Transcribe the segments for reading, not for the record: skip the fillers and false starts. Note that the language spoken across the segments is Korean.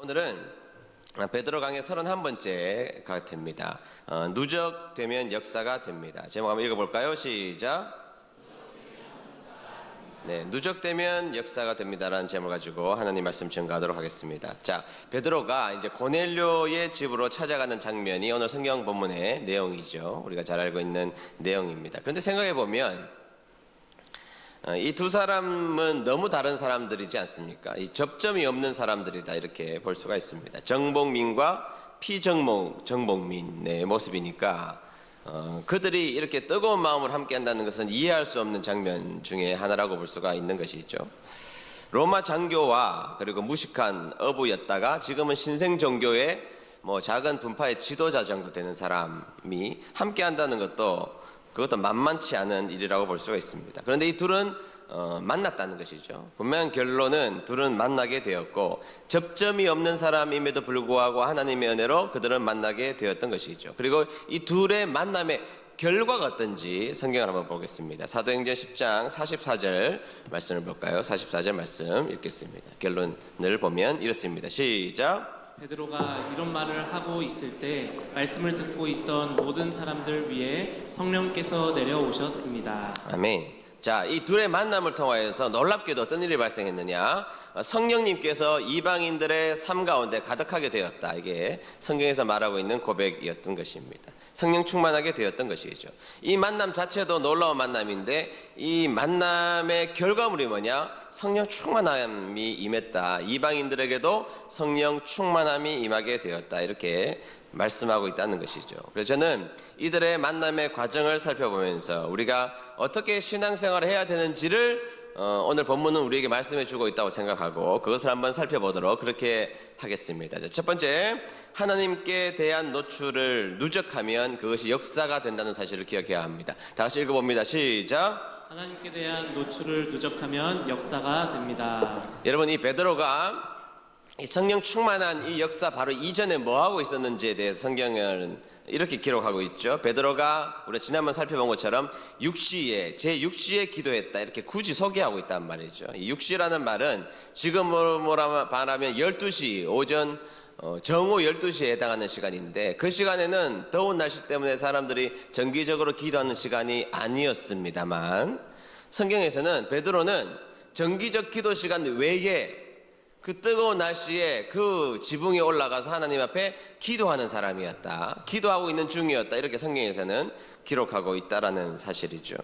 오늘은 베드로 강의 31번째가 됩니다. 누적되면 역사가 됩니다. 제목 한번 읽어볼까요? 시작. 네, 누적되면 역사가 됩니다라는 제목을 가지고 하나님 말씀 증거하도록 하겠습니다. 자, 베드로가 이제 고넬료의 집으로 찾아가는 장면이 오늘 성경 본문의 내용이죠. 우리가 잘 알고 있는 내용입니다. 그런데 생각해 보면 이 두 사람은 너무 다른 사람들이지 않습니까? 이 접점이 없는 사람들이다 이렇게 볼 수가 있습니다. 정복민과 정복민의 모습이니까 그들이 이렇게 뜨거운 마음을 함께 한다는 것은 이해할 수 없는 장면 중에 하나라고 볼 수가 있는 것이죠. 로마 장교와 그리고 무식한 어부였다가 지금은 신생 종교의 작은 분파의 지도자 정도 되는 사람이 함께 한다는 그것도 만만치 않은 일이라고 볼 수가 있습니다. 그런데 이 둘은 만났다는 것이죠. 분명한 결론은 둘은 만나게 되었고 접점이 없는 사람임에도 불구하고 하나님의 은혜로 그들은 만나게 되었던 것이죠. 그리고 이 둘의 만남의 결과가 어떤지 성경을 한번 보겠습니다. 사도행전 10장 44절 말씀을 볼까요? 44절 말씀 읽겠습니다. 결론을 보면 이렇습니다. 시작. 베드로가 이런 말을 하고 있을 때 말씀을 듣고 있던 모든 사람들 위에 성령께서 내려오셨습니다. 아멘. 자, 이 둘의 만남을 통하여서 놀랍게도 어떤 일이 발생했느냐? 성령님께서 이방인들의 삶 가운데 가득하게 되었다. 이게 성경에서 말하고 있는 고백이었던 것입니다. 성령 충만하게 되었던 것이죠. 이 만남 자체도 놀라운 만남인데 이 만남의 결과물이 뭐냐? 성령 충만함이 임했다. 이방인들에게도 성령 충만함이 임하게 되었다. 이렇게 말씀하고 있다는 것이죠. 그래서 저는 이들의 만남의 과정을 살펴보면서 우리가 어떻게 신앙생활을 해야 되는지를 오늘 본문은 우리에게 말씀해 주고 있다고 생각하고 그것을 한번 살펴보도록 그렇게 하겠습니다. 첫 번째, 하나님께 대한 노출을 누적하면 그것이 역사가 된다는 사실을 기억해야 합니다. 다 같이 읽어봅니다. 시작. 하나님께 대한 노출을 누적하면 역사가 됩니다. 여러분, 이 베드로가 이 성령 충만한 이 역사 바로 이전에 뭐 하고 있었는지에 대해서 성경은 이렇게 기록하고 있죠. 베드로가 우리가 지난번 살펴본 것처럼 제6시에 기도했다 이렇게 굳이 소개하고 있단 말이죠. 이 6시라는 말은 지금으로 말하면 12시 오전 정오 12시에 해당하는 시간인데 그 시간에는 더운 날씨 때문에 사람들이 정기적으로 기도하는 시간이 아니었습니다만 성경에서는 베드로는 정기적 기도 시간 외에 그 뜨거운 날씨에 그 지붕에 올라가서 하나님 앞에 기도하는 사람이었다. 기도하고 있는 중이었다. 이렇게 성경에서는 기록하고 있다라는 사실이죠.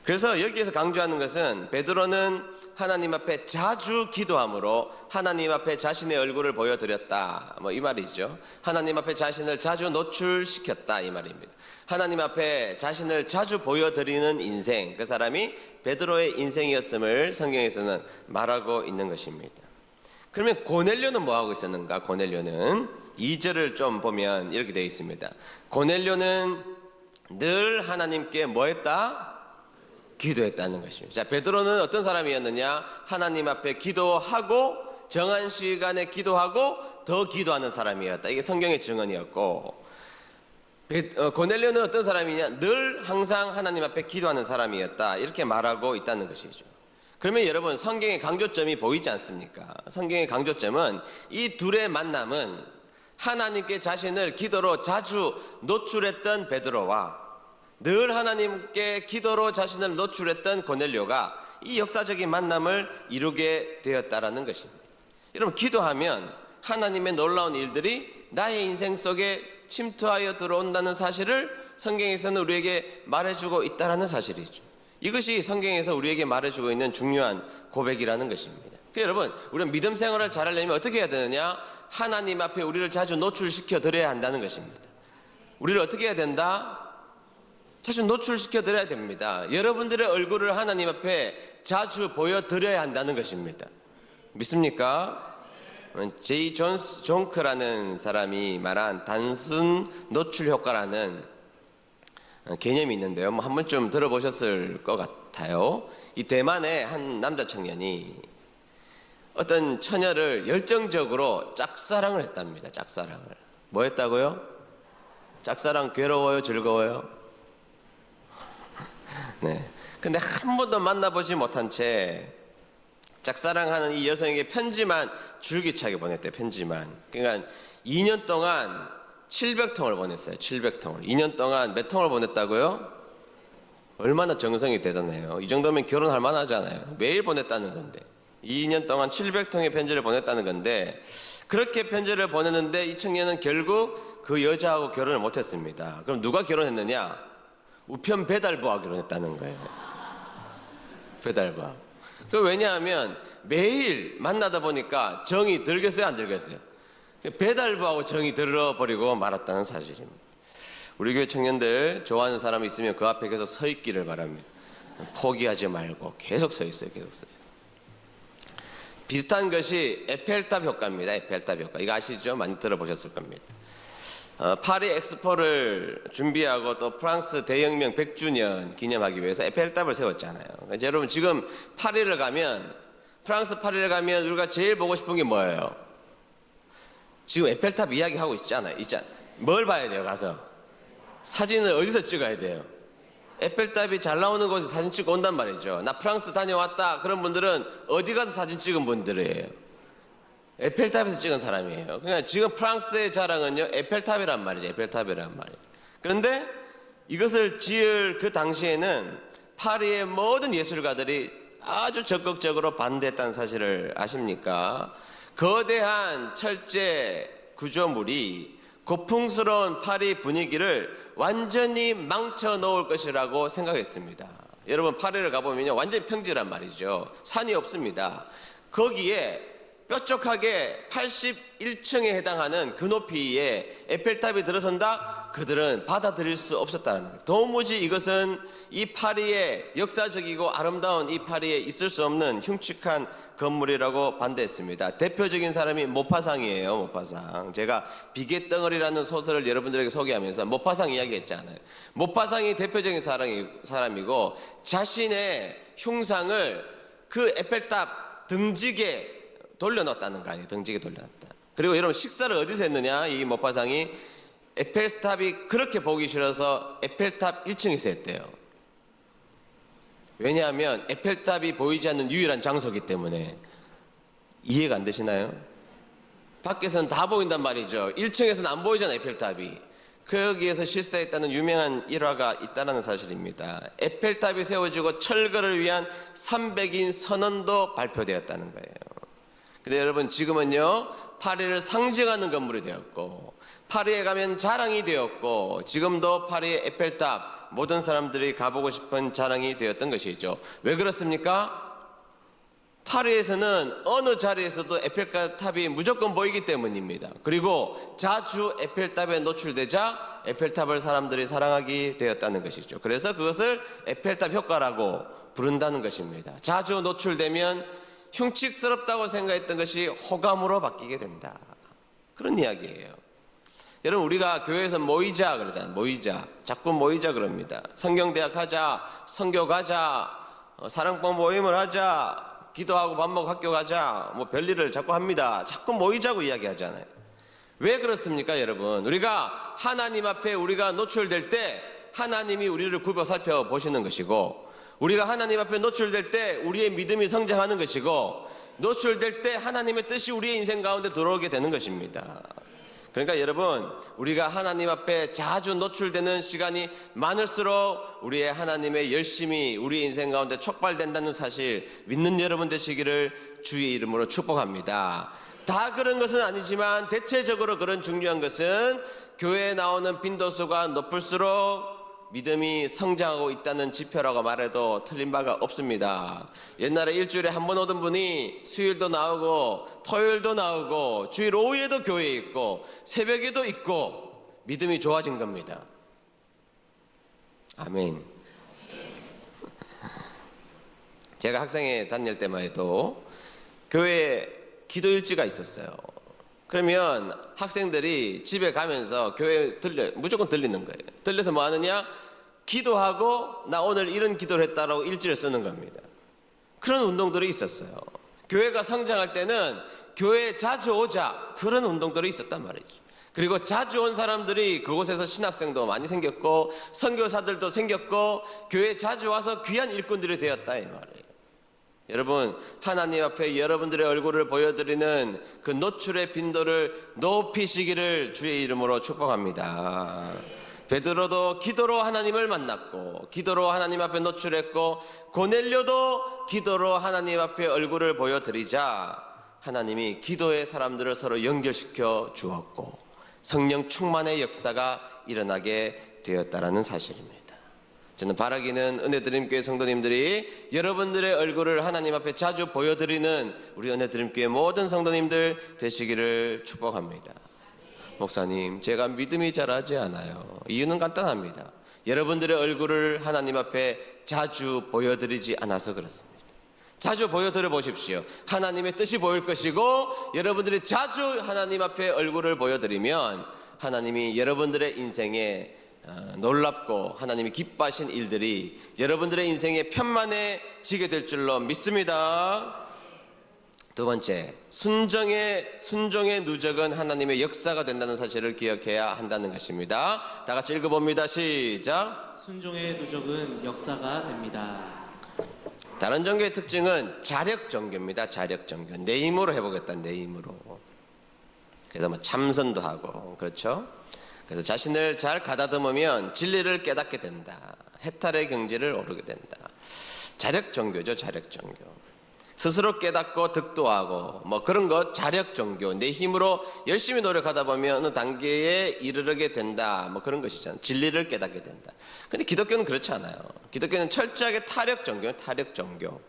그래서 여기에서 강조하는 것은 베드로는 하나님 앞에 자주 기도함으로 하나님 앞에 자신의 얼굴을 보여드렸다. 이 말이죠. 하나님 앞에 자신을 자주 노출시켰다. 이 말입니다. 하나님 앞에 자신을 자주 보여드리는 인생, 그 사람이 베드로의 인생이었음을 성경에서는 말하고 있는 것입니다. 그러면 고넬료는 뭐 하고 있었는가? 고넬료는 2절을 좀 보면 이렇게 되어 있습니다. 고넬료는 늘 하나님께 뭐 했다? 기도했다는 것입니다. 자, 베드로는 어떤 사람이었느냐? 하나님 앞에 기도하고 정한 시간에 기도하고 더 기도하는 사람이었다. 이게 성경의 증언이었고 고넬료는 어떤 사람이냐? 늘 항상 하나님 앞에 기도하는 사람이었다. 이렇게 말하고 있다는 것이죠. 그러면 여러분, 성경의 강조점이 보이지 않습니까? 성경의 강조점은 이 둘의 만남은 하나님께 자신을 기도로 자주 노출했던 베드로와 늘 하나님께 기도로 자신을 노출했던 고넬료가 이 역사적인 만남을 이루게 되었다라는 것입니다. 여러분, 기도하면 하나님의 놀라운 일들이 나의 인생 속에 침투하여 들어온다는 사실을 성경에서는 우리에게 말해주고 있다는 사실이죠. 이것이 성경에서 우리에게 말해주고 있는 중요한 고백이라는 것입니다. 여러분, 우리는 믿음 생활을 잘하려면 어떻게 해야 되느냐? 하나님 앞에 우리를 자주 노출시켜 드려야 한다는 것입니다. 우리를 어떻게 해야 된다? 자주 노출시켜 드려야 됩니다. 여러분들의 얼굴을 하나님 앞에 자주 보여드려야 한다는 것입니다. 믿습니까? 제이 존크라는 사람이 말한 단순 노출 효과라는 개념이 있는데요. 한 번쯤 들어보셨을 것 같아요. 이 대만의 한 남자 청년이 어떤 처녀를 열정적으로 짝사랑을 했답니다. 짝사랑을. 뭐 했다고요? 짝사랑 괴로워요? 즐거워요? 네. 근데 한 번도 만나보지 못한 채 짝사랑하는 이 여성에게 편지만 줄기차게 보냈대요. 편지만. 그러니까 2년 동안 700통을 보냈어요. 700통을. 2년 동안 몇 통을 보냈다고요? 얼마나 정성이 대단해요. 이 정도면 결혼할 만하잖아요. 매일 보냈다는 건데. 2년 동안 700통의 편지를 보냈다는 건데, 그렇게 편지를 보냈는데 이 청년은 결국 그 여자하고 결혼을 못했습니다. 그럼 누가 결혼했느냐? 우편 배달부하고 결혼했다는 거예요. 배달부하고. 그 왜냐하면 매일 만나다 보니까 정이 들겠어요, 안 들겠어요? 배달부하고 정이 들어버리고 말았다는 사실입니다. 우리 교회 청년들 좋아하는 사람이 있으면 그 앞에 계속 서 있기를 바랍니다. 포기하지 말고 계속 서 있어요. 계속 서요. 비슷한 것이 에펠탑 효과입니다. 에펠탑 효과. 이거 아시죠? 많이 들어보셨을 겁니다. 파리 엑스포를 준비하고 또 프랑스 대혁명 100주년 기념하기 위해서 에펠탑을 세웠잖아요. 그러니까 여러분 지금 파리를 가면, 프랑스 파리를 가면 우리가 제일 보고 싶은 게 뭐예요? 지금 에펠탑 이야기하고 있잖아요. 뭘 봐야 돼요? 가서 사진을 어디서 찍어야 돼요? 에펠탑이 잘 나오는 곳에 사진 찍고 온단 말이죠. 나 프랑스 다녀왔다 그런 분들은 어디 가서 사진 찍은 분들이에요? 에펠탑에서 찍은 사람이에요. 그러니까 지금 프랑스의 자랑은요 에펠탑이란 말이죠. 에펠탑이란 말이에요. 그런데 이것을 지을 그 당시에는 파리의 모든 예술가들이 아주 적극적으로 반대했다는 사실을 아십니까? 거대한 철제 구조물이 고풍스러운 파리 분위기를 완전히 망쳐 놓을 것이라고 생각했습니다. 여러분 파리를 가보면요 완전히 평지란 말이죠. 산이 없습니다. 거기에 뾰족하게 81층에 해당하는 그 높이의 에펠탑이 들어선다? 그들은 받아들일 수 없었다는 거예요. 도무지 이것은 이 파리의 역사적이고 아름다운 이 파리에 있을 수 없는 흉측한 건물이라고 반대했습니다. 대표적인 사람이 모파상이에요. 모파상. 제가 비계덩어리라는 소설을 여러분들에게 소개하면서 모파상 이야기했잖아요. 모파상이 대표적인 사람이고 자신의 흉상을 그 에펠탑 등지게 돌려놨다는 거 아니에요. 등지게 돌려놨다. 그리고 여러분 식사를 어디서 했느냐? 이 모파상이 에펠탑이 그렇게 보기 싫어서 에펠탑 1층에서 했대요. 왜냐하면 에펠탑이 보이지 않는 유일한 장소이기 때문에. 이해가 안 되시나요? 밖에서는 다 보인단 말이죠. 1층에서는 안 보이잖아요. 에펠탑이. 거기에서 실사했다는 유명한 일화가 있다는 사실입니다. 에펠탑이 세워지고 철거를 위한 300인 선언도 발표되었다는 거예요. 근데 여러분 지금은요 파리를 상징하는 건물이 되었고 파리에 가면 자랑이 되었고 지금도 파리의 에펠탑 모든 사람들이 가보고 싶은 자랑이 되었던 것이죠. 왜 그렇습니까? 파리에서는 어느 자리에서도 에펠탑이 무조건 보이기 때문입니다. 그리고 자주 에펠탑에 노출되자 에펠탑을 사람들이 사랑하게 되었다는 것이죠. 그래서 그것을 에펠탑 효과라고 부른다는 것입니다. 자주 노출되면 흉측스럽다고 생각했던 것이 호감으로 바뀌게 된다. 그런 이야기예요. 여러분 우리가 교회에서 모이자 그러잖아요. 모이자. 자꾸 모이자 그럽니다. 성경대학 하자. 선교 가자. 사랑방 모임을 하자. 기도하고 밥 먹고 학교 가자. 뭐 별일을 자꾸 합니다. 자꾸 모이자고 이야기하잖아요. 왜 그렇습니까 여러분? 우리가 하나님 앞에 우리가 노출될 때 하나님이 우리를 굽어 살펴보시는 것이고 우리가 하나님 앞에 노출될 때 우리의 믿음이 성장하는 것이고 노출될 때 하나님의 뜻이 우리의 인생 가운데 들어오게 되는 것입니다. 그러니까 여러분 우리가 하나님 앞에 자주 노출되는 시간이 많을수록 우리의 하나님의 열심이 우리의 인생 가운데 촉발된다는 사실 믿는 여러분 되시기를 주의 이름으로 축복합니다. 다 그런 것은 아니지만 대체적으로 그런 중요한 것은 교회에 나오는 빈도수가 높을수록 믿음이 성장하고 있다는 지표라고 말해도 틀린 바가 없습니다. 옛날에 일주일에 한 번 오던 분이 수요일도 나오고 토요일도 나오고 주일 오후에도 교회에 있고 새벽에도 있고 믿음이 좋아진 겁니다. 아멘. 제가 학생회 다닐 때만 해도 교회에 기도일지가 있었어요. 그러면 학생들이 집에 가면서 교회에 무조건 들리는 거예요. 들려서 뭐 하느냐? 기도하고 나 오늘 이런 기도를 했다라고 일지를 쓰는 겁니다. 그런 운동들이 있었어요. 교회가 성장할 때는 교회에 자주 오자 그런 운동들이 있었단 말이죠. 그리고 자주 온 사람들이 그곳에서 신학생도 많이 생겼고 선교사들도 생겼고 교회에 자주 와서 귀한 일꾼들이 되었다 이 말이에요. 여러분, 하나님 앞에 여러분들의 얼굴을 보여드리는 그 노출의 빈도를 높이시기를 주의 이름으로 축복합니다. 베드로도 기도로 하나님을 만났고 기도로 하나님 앞에 노출했고 고넬료도 기도로 하나님 앞에 얼굴을 보여드리자 하나님이 기도의 사람들을 서로 연결시켜 주었고 성령 충만의 역사가 일어나게 되었다라는 사실입니다. 저는 바라기는 은혜드림교회 성도님들이 여러분들의 얼굴을 하나님 앞에 자주 보여드리는 우리 은혜드림교회 모든 성도님들 되시기를 축복합니다. 목사님, 제가 믿음이 잘하지 않아요. 이유는 간단합니다. 여러분들의 얼굴을 하나님 앞에 자주 보여드리지 않아서 그렇습니다. 자주 보여드려 보십시오. 하나님의 뜻이 보일 것이고 여러분들이 자주 하나님 앞에 얼굴을 보여드리면 하나님이 여러분들의 인생에 놀랍고 하나님이 기뻐하신 일들이 여러분들의 인생에 편만해지게 될 줄로 믿습니다. 두 번째, 순종의 누적은 하나님의 역사가 된다는 사실을 기억해야 한다는 것입니다. 다 같이 읽어봅니다. 시작. 순종의 누적은 역사가 됩니다. 다른 종교의 특징은 자력 종교입니다. 자력 종교. 내 힘으로 해보겠다. 내 힘으로. 그래서 뭐 참선도 하고 그렇죠. 그래서 자신을 잘 가다듬으면 진리를 깨닫게 된다. 해탈의 경지를 오르게 된다. 자력 종교죠. 자력 종교. 스스로 깨닫고 득도하고 뭐 그런 것 자력 종교. 내 힘으로 열심히 노력하다 보면 어느 단계에 이르게 된다. 뭐 그런 것이잖아요. 진리를 깨닫게 된다. 근데 기독교는 그렇지 않아요. 기독교는 철저하게 타력 종교예요. 타력 종교.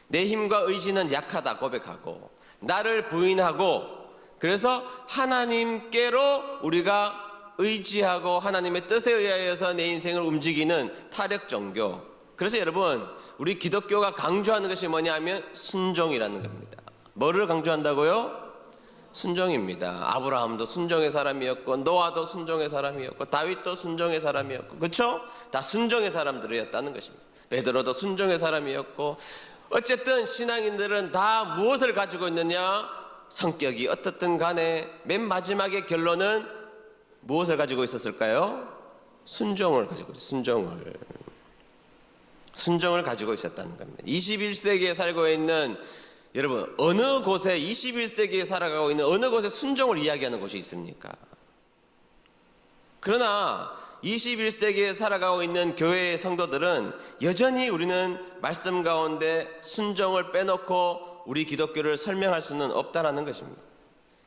내 힘과 의지는 약하다 고백하고 나를 부인하고 그래서 하나님께로 우리가 의지하고 하나님의 뜻에 의하여서 내 인생을 움직이는 타력 종교. 그래서 여러분, 우리 기독교가 강조하는 것이 뭐냐 하면 순종이라는 겁니다. 뭐를 강조한다고요? 순종입니다. 아브라함도 순종의 사람이었고 노아도 순종의 사람이었고 다윗도 순종의 사람이었고 그렇죠? 다 순종의 사람들이었다는 것입니다. 베드로도 순종의 사람이었고 어쨌든 신앙인들은 다 무엇을 가지고 있느냐? 성격이 어떻든 간에 맨 마지막의 결론은 무엇을 가지고 있었을까요? 순종을 가지고 있어요. 순종을 가지고 있었다는 겁니다. 21세기에 살고 있는 여러분, 어느 곳에 21세기에 살아가고 있는 어느 곳에 순종을 이야기하는 곳이 있습니까? 그러나 21세기에 살아가고 있는 교회의 성도들은 여전히 우리는 말씀 가운데 순종을 빼놓고 우리 기독교를 설명할 수는 없다라는 것입니다.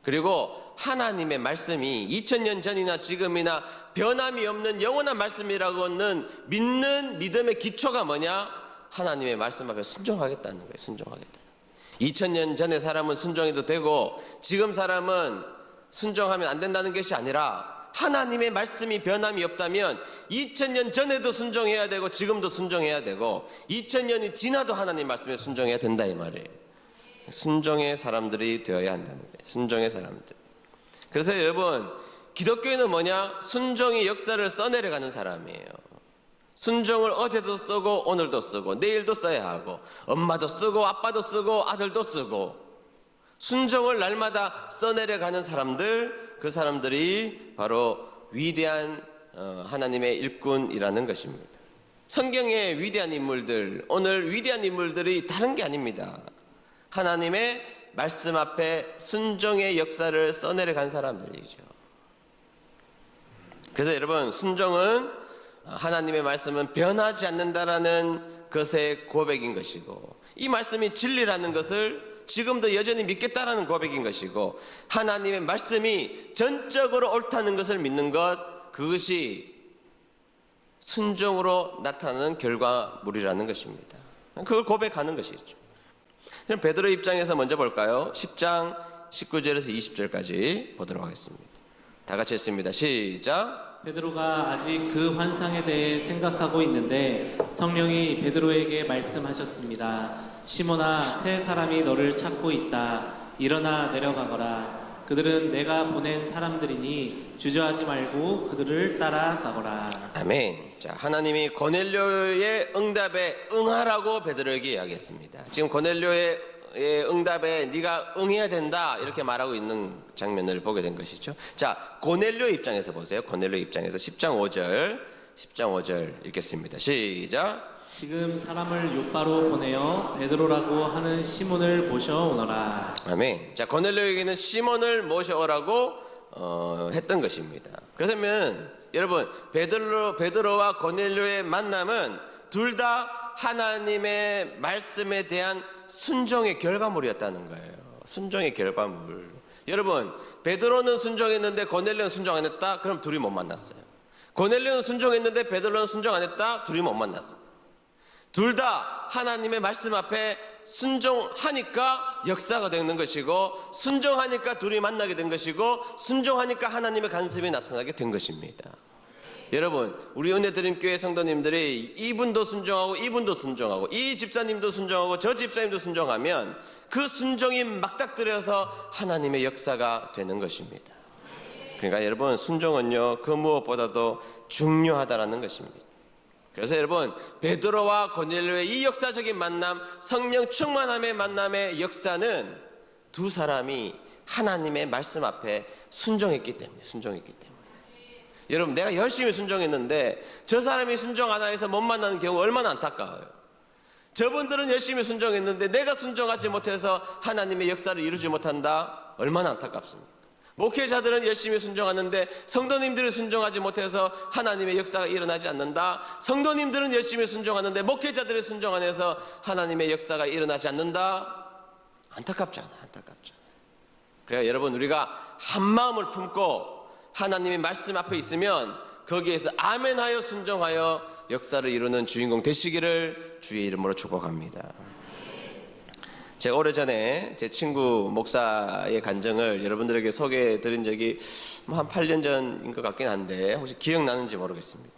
그리고 하나님의 말씀이 2000년 전이나 지금이나 변함이 없는 영원한 말씀이라고는 믿는 믿음의 기초가 뭐냐? 하나님의 말씀 앞에 순종하겠다는 거예요. 순종하겠다. 2000년 전의 사람은 순종해도 되고 지금 사람은 순종하면 안 된다는 것이 아니라 하나님의 말씀이 변함이 없다면 2000년 전에도 순종해야 되고 지금도 순종해야 되고 2000년이 지나도 하나님 말씀에 순종해야 된다 이 말이에요. 순종의 사람들이 되어야 한다는 거예요. 순종의 사람들. 그래서 여러분, 기독교인은 뭐냐? 순종의 역사를 써내려가는 사람이에요. 순종을 어제도 쓰고 오늘도 쓰고 내일도 써야 하고 엄마도 쓰고 아빠도 쓰고 아들도 쓰고 순종을 날마다 써내려가는 사람들, 그 사람들이 바로 위대한 하나님의 일꾼이라는 것입니다. 성경의 위대한 인물들, 오늘 위대한 인물들이 다른 게 아닙니다. 하나님의 말씀 앞에 순종의 역사를 써내려간 사람들이죠. 그래서 여러분, 순종은 하나님의 말씀은 변하지 않는다라는 것의 고백인 것이고 이 말씀이 진리라는 것을 지금도 여전히 믿겠다라는 고백인 것이고 하나님의 말씀이 전적으로 옳다는 것을 믿는 것, 그것이 순종으로 나타나는 결과물이라는 것입니다. 그걸 고백하는 것이죠. 그럼 베드로 입장에서 먼저 볼까요? 10장 19절에서 20절까지 보도록 하겠습니다. 다 같이 했습니다. 시작. 베드로가 아직 그 환상에 대해 생각하고 있는데 성령이 베드로에게 말씀하셨습니다. 시몬아, 세 사람이 너를 찾고 있다. 일어나 내려가거라. 그들은 내가 보낸 사람들이니 주저하지 말고 그들을 따라가거라. 아멘. 자, 하나님이 고넬료의 응답에 응하라고 베드로에게 이야기했습니다. 지금 고넬료의 응답에 네가 응해야 된다 이렇게 말하고 있는 장면을 보게 된 것이죠. 자, 고넬료 입장에서 보세요. 고넬료 입장에서 10장 5절 읽겠습니다. 시작. 지금 사람을 욥바로 보내어 베드로라고 하는 시몬을 모셔오너라. 아멘. 자, 고넬료에게는 시몬을 모셔오라고 했던 것입니다. 그러면 여러분, 베드로와 고넬료의 만남은 둘 다 하나님의 말씀에 대한 순종의 결과물이었다는 거예요. 순종의 결과물. 여러분, 베드로는 순종했는데 고넬료는 순종 안 했다? 그럼 둘이 못 만났어요. 고넬료는 순종했는데 베드로는 순종 안 했다? 둘이 못 만났어요. 둘 다 하나님의 말씀 앞에 순종하니까 역사가 되는 것이고, 순종하니까 둘이 만나게 된 것이고, 순종하니까 하나님의 간섭이 나타나게 된 것입니다. 여러분, 우리 은혜드림교회 성도님들이 이분도 순종하고 이분도 순종하고 이 집사님도 순종하고 저 집사님도 순종하면 그 순종이 막닥뜨려서 하나님의 역사가 되는 것입니다. 그러니까 여러분, 순종은요 그 무엇보다도 중요하다라는 것입니다. 그래서 여러분, 베드로와 고넬료의 이 역사적인 만남, 성령 충만함의 만남의 역사는 두 사람이 하나님의 말씀 앞에 순종했기 때문에. 여러분, 내가 열심히 순종했는데 저 사람이 순종 안 해서 못 만나는 경우 얼마나 안타까워요. 저분들은 열심히 순종했는데 내가 순종하지 못해서 하나님의 역사를 이루지 못한다? 얼마나 안타깝습니까? 목회자들은 열심히 순종하는데 성도님들이 순종하지 못해서 하나님의 역사가 일어나지 않는다? 성도님들은 열심히 순종하는데 목회자들이 순종 안 해서 하나님의 역사가 일어나지 않는다? 안타깝잖아. 그래야 여러분, 우리가 한 마음을 품고 하나님의 말씀 앞에 있으면 거기에서 아멘하여 순종하여 역사를 이루는 주인공 되시기를 주의 이름으로 축복합니다. 제가 오래전에 제 친구 목사의 간증을 여러분들에게 소개해 드린 적이 한 8년 전인 것 같긴 한데 혹시 기억나는지 모르겠습니다.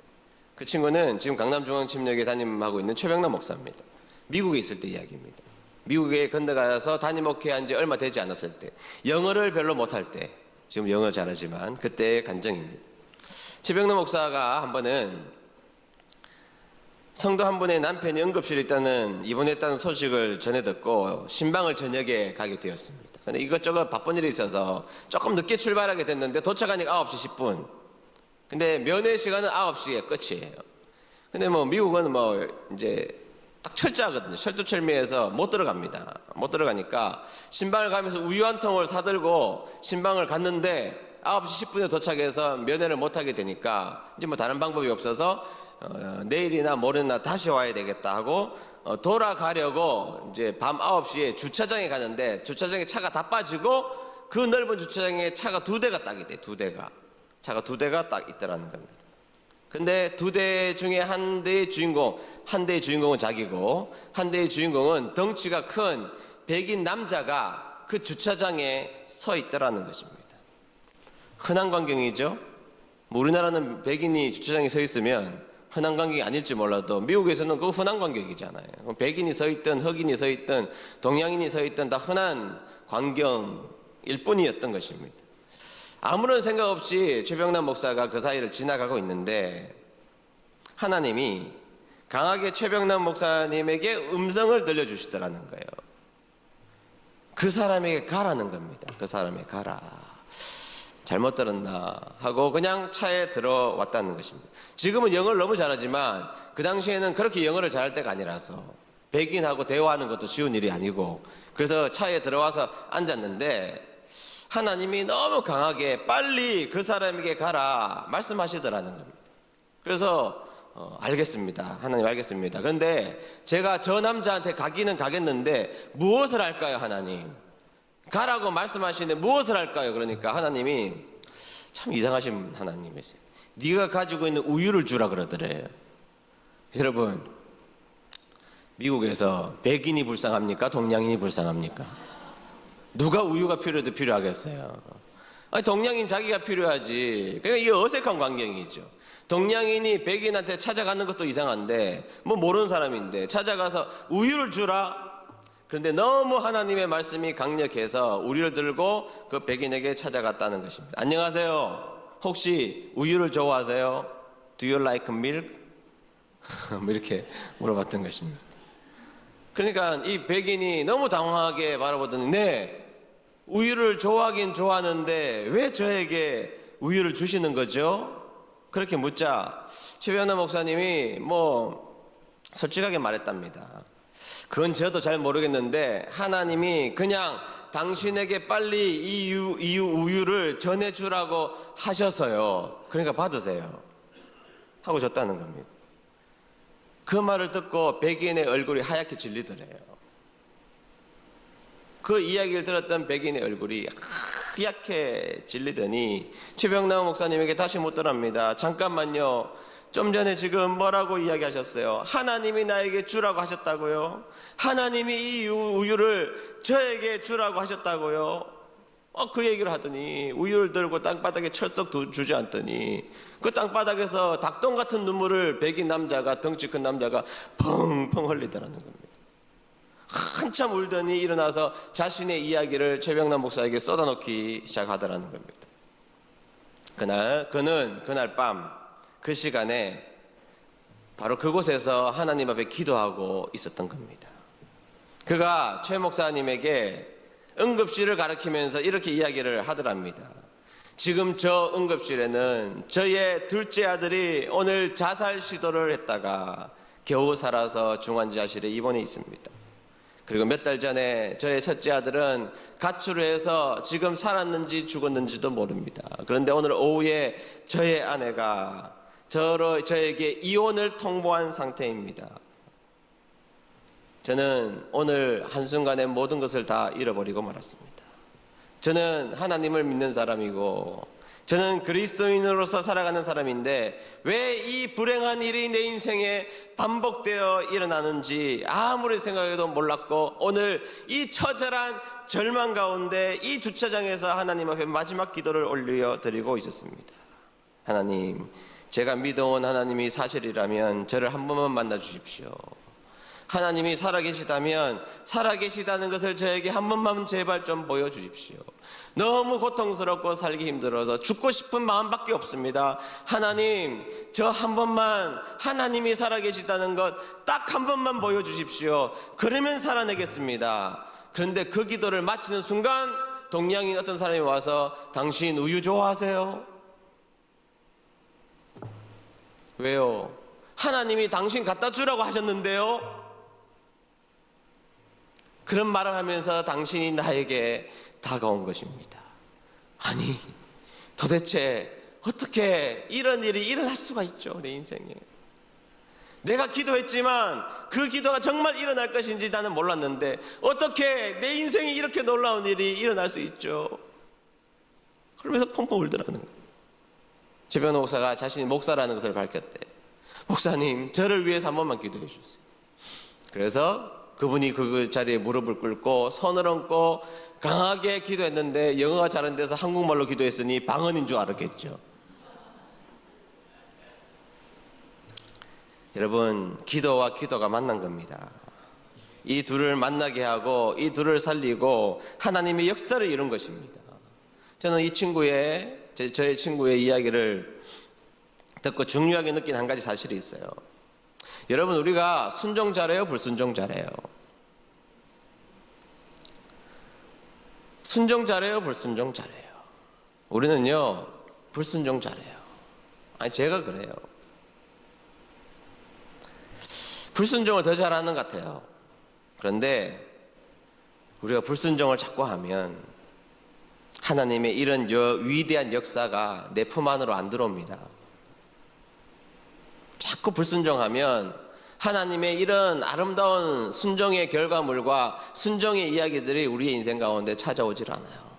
그 친구는 지금 강남중앙침략에 담임하고 있는 최병남 목사입니다. 미국에 있을 때 이야기입니다. 미국에 건너가서 담임 목회한 지 얼마 되지 않았을 때, 영어를 별로 못할 때, 지금 영어 잘하지만 그때의 간증입니다. 최병남 목사가 한 번은 성도 한 분의 남편이 응급실에 입원했다는 소식을 전해 듣고 신방을 저녁에 가게 되었습니다. 근데 이것저것 바쁜 일이 있어서 조금 늦게 출발하게 됐는데 도착하니까 9시 10분. 근데 면회 시간은 9시에 끝이에요. 근데 미국은 이제 딱 철저하거든요. 철두철미해서 못 들어갑니다. 못 들어가니까 신방을 가면서 우유 한 통을 사들고 신방을 갔는데 9시 10분에 도착해서 면회를 못 하게 되니까 이제 다른 방법이 없어서 내일이나 모레나 다시 와야 되겠다 하고 돌아가려고 이제 밤 9시에 주차장에 가는데 주차장에 차가 다 빠지고 그 넓은 주차장에 차가 두 대가 딱 있대. 차가 두 대가 딱 있더라는 겁니다. 근데 두 대 중에 한 대의 주인공은 자기고 한 대의 주인공은 덩치가 큰 백인 남자가 그 주차장에 서 있더라는 것입니다. 흔한 광경이죠. 우리나라는 백인이 주차장에 서 있으면 흔한 광경이 아닐지 몰라도 미국에서는 그거 흔한 광경이잖아요. 백인이 서 있든 흑인이 서 있든 동양인이 서 있든 다 흔한 광경일 뿐이었던 것입니다. 아무런 생각 없이 최병남 목사가 그 사이를 지나가고 있는데 하나님이 강하게 최병남 목사님에게 음성을 들려주시더라는 거예요. 그 사람에게 가라는 겁니다. 그 사람에게 가라. 잘못 들었나 하고 그냥 차에 들어왔다는 것입니다. 지금은 영어를 너무 잘하지만 그 당시에는 그렇게 영어를 잘할 때가 아니라서 백인하고 대화하는 것도 쉬운 일이 아니고 그래서 차에 들어와서 앉았는데 하나님이 너무 강하게 빨리 그 사람에게 가라 말씀하시더라는 겁니다. 그래서 알겠습니다. 하나님 알겠습니다. 그런데 제가 저 남자한테 가기는 가겠는데 무엇을 할까요, 하나님? 가라고 말씀하시는데 무엇을 할까요? 그러니까 하나님이 참 이상하신 하나님이세요. 네가 가지고 있는 우유를 주라 그러더래요. 여러분, 미국에서 백인이 불쌍합니까? 동양인이 불쌍합니까? 누가 우유가 필요해도 필요하겠어요. 아니, 동양인 자기가 필요하지. 그러니까 이게 어색한 광경이죠. 동양인이 백인한테 찾아가는 것도 이상한데 모르는 사람인데 찾아가서 우유를 주라. 그런데 너무 하나님의 말씀이 강력해서 우유를 들고 그 백인에게 찾아갔다는 것입니다. 안녕하세요. 혹시 우유를 좋아하세요? Do you like milk? 이렇게 물어봤던 것입니다. 그러니까 이 백인이 너무 당황하게 바라보더니 네, 우유를 좋아하긴 좋아하는데 왜 저에게 우유를 주시는 거죠? 그렇게 묻자 최병남 목사님이 솔직하게 말했답니다. 그건 저도 잘 모르겠는데 하나님이 그냥 당신에게 빨리 이 우유를 전해주라고 하셔서요. 그러니까 받으세요 하고 줬다는 겁니다. 그 말을 듣고 백인의 얼굴이 하얗게 질리더래요. 그 이야기를 들었던 백인의 얼굴이 하얗게 질리더니 최병남 목사님에게 다시 묻더랍니다. 잠깐만요. 좀 전에 지금 뭐라고 이야기하셨어요? 하나님이 나에게 주라고 하셨다고요? 하나님이 이 우유를 저에게 주라고 하셨다고요? 그 얘기를 하더니 우유를 들고 땅바닥에 철썩 주저앉더니 그 땅바닥에서 닭똥 같은 눈물을 백인 남자가, 덩치 큰 남자가 펑펑 흘리더라는 겁니다. 한참 울더니 일어나서 자신의 이야기를 최병남 목사에게 쏟아놓기 시작하더라는 겁니다. 그날 밤 그 시간에 바로 그곳에서 하나님 앞에 기도하고 있었던 겁니다. 그가 최 목사님에게 응급실을 가리키면서 이렇게 이야기를 하더랍니다. 지금 저 응급실에는 저의 둘째 아들이 오늘 자살 시도를 했다가 겨우 살아서 중환자실에 입원해 있습니다. 그리고 몇 달 전에 저의 첫째 아들은 가출을 해서 지금 살았는지 죽었는지도 모릅니다. 그런데 오늘 오후에 저의 아내가 저에게 이혼을 통보한 상태입니다. 저는 오늘 한순간에 모든 것을 다 잃어버리고 말았습니다. 저는 하나님을 믿는 사람이고 저는 그리스도인으로서 살아가는 사람인데 왜 이 불행한 일이 내 인생에 반복되어 일어나는지 아무리 생각해도 몰랐고 오늘 이 처절한 절망 가운데 이 주차장에서 하나님 앞에 마지막 기도를 올려드리고 있었습니다. 하나님, 제가 믿어온 하나님이 사실이라면 저를 한 번만 만나 주십시오. 하나님이 살아계시다면 살아계시다는 것을 저에게 한 번만 제발 좀 보여주십시오. 너무 고통스럽고 살기 힘들어서 죽고 싶은 마음밖에 없습니다. 하나님, 저 한 번만 하나님이 살아계시다는 것 딱 한 번만 보여주십시오. 그러면 살아내겠습니다. 그런데 그 기도를 마치는 순간 동양인 어떤 사람이 와서 당신 우유 좋아하세요? 왜요? 하나님이 당신 갖다 주라고 하셨는데요? 그런 말을 하면서 당신이 나에게 다가온 것입니다. 아니, 도대체 어떻게 이런 일이 일어날 수가 있죠, 내 인생에. 내가 기도했지만 그 기도가 정말 일어날 것인지 나는 몰랐는데 어떻게 내 인생에 이렇게 놀라운 일이 일어날 수 있죠? 그러면서 펑펑 울더라는 거예요. 최병남 목사가 자신이 목사라는 것을 밝혔대. 목사님, 저를 위해서 한 번만 기도해 주세요. 그래서 그분이 그 자리에 무릎을 꿇고 손을 얹고 강하게 기도했는데 영어가 잘 안 돼서 한국말로 기도했으니 방언인 줄 알았겠죠. 여러분, 기도와 기도가 만난 겁니다. 이 둘을 만나게 하고 이 둘을 살리고 하나님의 역사를 이룬 것입니다. 저는 이 저의 친구의 이야기를 듣고 중요하게 느낀 한 가지 사실이 있어요. 여러분, 우리가 순종 잘해요? 불순종 잘해요? 순종 잘해요? 불순종 잘해요? 우리는요, 불순종 잘해요. 아니, 제가 그래요. 불순종을 더 잘하는 것 같아요. 그런데 우리가 불순종을 자꾸 하면 하나님의 이런 위대한 역사가 내 품 안으로 안 들어옵니다. 자꾸 불순종하면 하나님의 이런 아름다운 순종의 결과물과 순종의 이야기들이 우리의 인생 가운데 찾아오질 않아요.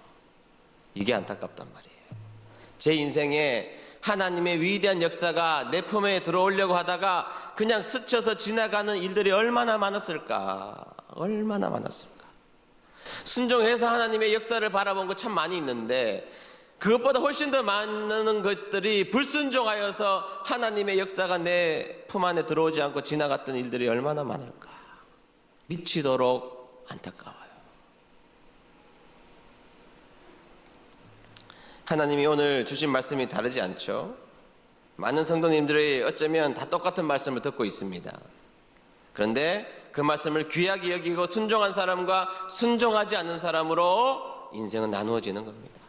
이게 안타깝단 말이에요. 제 인생에 하나님의 위대한 역사가 내 품에 들어오려고 하다가 그냥 스쳐서 지나가는 일들이 얼마나 많았을까. 얼마나 많았을까. 순종해서 하나님의 역사를 바라본 거 참 많이 있는데 그것보다 훨씬 더 많은 것들이 불순종하여서 하나님의 역사가 내 품 안에 들어오지 않고 지나갔던 일들이 얼마나 많을까. 미치도록 안타까워요. 하나님이 오늘 주신 말씀이 다르지 않죠. 많은 성도님들이 어쩌면 다 똑같은 말씀을 듣고 있습니다. 그런데 그 말씀을 귀하게 여기고 순종한 사람과 순종하지 않는 사람으로 인생은 나누어지는 겁니다.